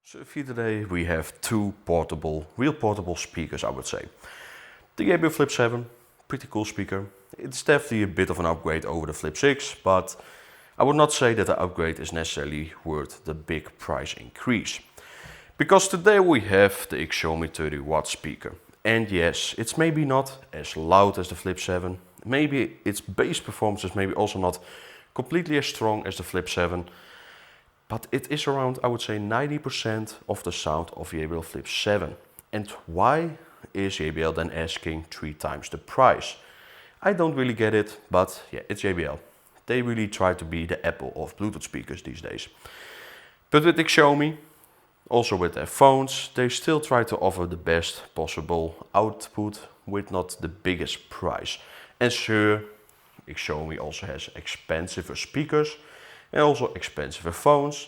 So for today we have two real portable speakers, I would say. The JBL Flip 7, pretty cool speaker. It's definitely a bit of an upgrade over the Flip 6, but I would not say that the upgrade is necessarily worth the big price increase. Because today we have the Xiaomi 30 watt speaker. And yes, it's maybe not as loud as the Flip 7. Maybe its bass performance is maybe also not completely as strong as the Flip 7. But it is around, I would say, 90% of the sound of JBL Flip 7. And why is JBL then asking 3 times the price? I don't really get it, but yeah, it's JBL. They really try to be the Apple of Bluetooth speakers these days. But with Xiaomi, also with their phones, they still try to offer the best possible output with not the biggest price. And sure, Xiaomi also has expensive speakers and also expensive phones,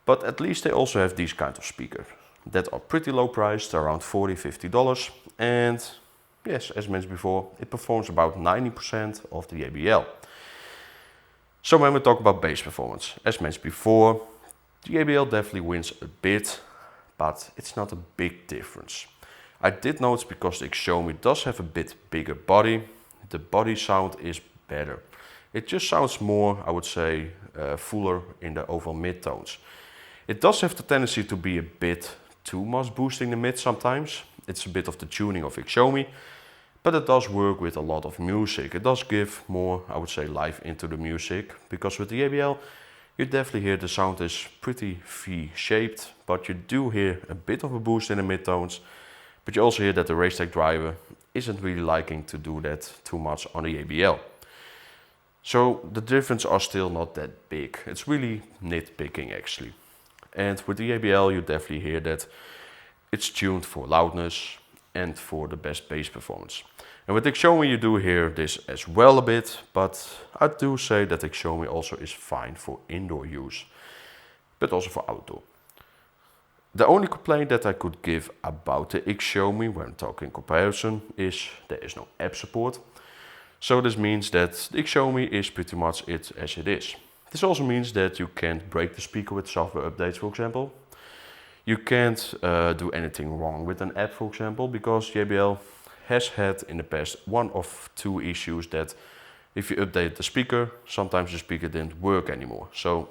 but at least they also have these kind of speakers that are pretty low priced, around $40–50, and yes, as mentioned before, it performs about 90% of the JBL. So when we talk about bass performance, as mentioned before, the JBL definitely wins a bit, but it's not a big difference. I did notice because the Xiaomi does have a bit bigger body, the body sound is better. It just sounds more, I would say, fuller in the overall mid-tones. It does have the tendency to be a bit too much boosting the mid sometimes. It's a bit of the tuning of Xiaomi, but it does work with a lot of music. It does give more, I would say, life into the music, because with the JBL, you definitely hear the sound is pretty V-shaped, but you do hear a bit of a boost in the mid-tones, but you also hear that the racetrack driver isn't really liking to do that too much on the JBL. So the difference are still not that big. It's really nitpicking actually. And with the JBL you definitely hear that it's tuned for loudness and for the best bass performance. And with the Xiaomi you do hear this as well a bit, but I do say that the Xiaomi also is fine for indoor use, but also for outdoor. The only complaint that I could give about the Xiaomi when talking comparison is there is no app support. So this means that the Xiaomi is pretty much it as it is. This also means that you can't break the speaker with software updates, for example. You can't do anything wrong with an app, for example, because JBL has had in the past 1 or 2 issues that if you update the speaker, sometimes the speaker didn't work anymore. So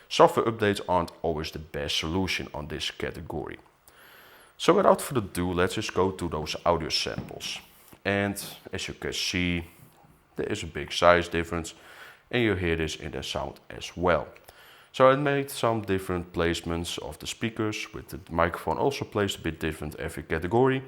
software updates aren't always the best solution on this category. So without further ado, let's just go to those audio samples. And as you can see, there is a big size difference, and you hear this in the sound as well. So I made some different placements of the speakers, with the microphone also placed a bit different every category.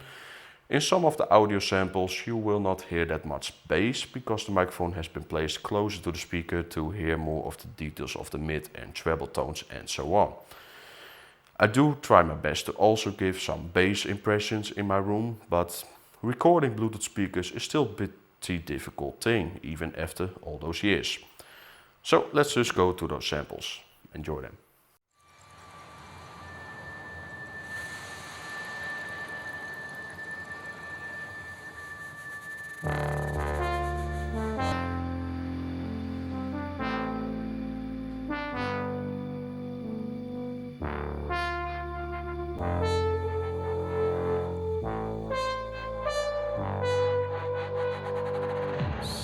In some of the audio samples you will not hear that much bass, because the microphone has been placed closer to the speaker to hear more of the details of the mid and treble tones and so on. I do try my best to also give some bass impressions in my room, but recording Bluetooth speakers is still a pretty difficult thing, even after all those years. So let's just go to those samples. Enjoy them.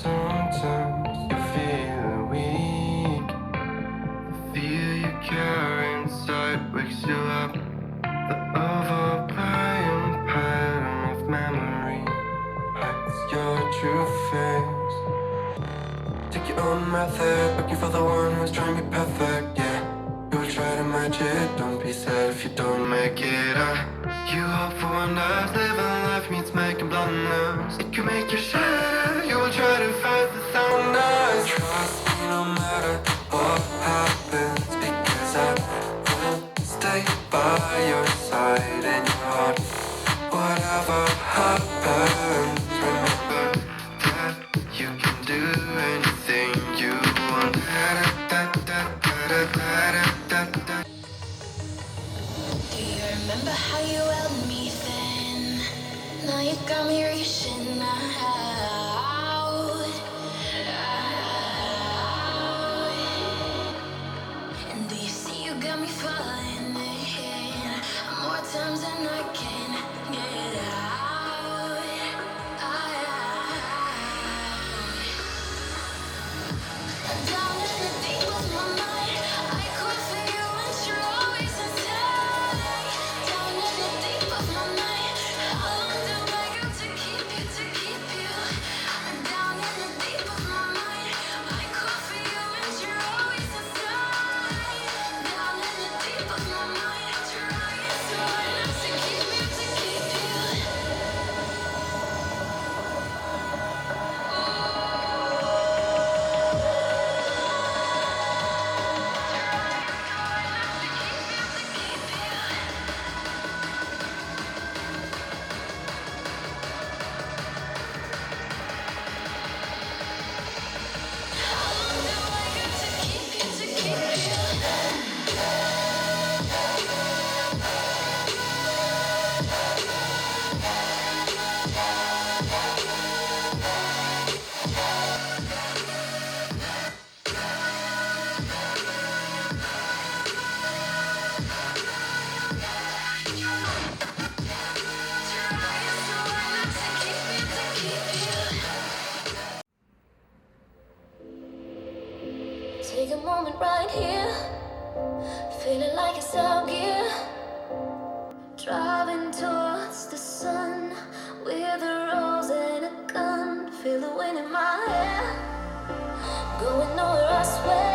Sometimes you feel weak, feel your care inside wakes you up. The overplaying pattern of memory hides your true face. Take your own method, looking for the one who's trying to be perfect, yeah. You will try to match it, don't be sad if you don't make it. You hope for wonders, living life means making blunders. It can make you shatter, you will try to fight the thunder. Trust me no matter what happens, because I will stay by your side in your heart. Whatever happens, remember that you can do anything you want. Do you remember how you held me then? Now you got me reaching out. And do you see you got me falling in? arms and I can't get out. Down in the deep of my mind, I cry for you and you're always inside. Down in the deep of my mind, how long do I got to keep you, to keep you? Down in the deep of my mind, I cry for you and you're always inside. Down in the deep of my mind, trying so hard not to keep you, to keep you. Take a moment right here, feeling like it's out gear. Driving towards the sun with a rose and a gun. Feel the wind in my hair, going nowhere, I swear.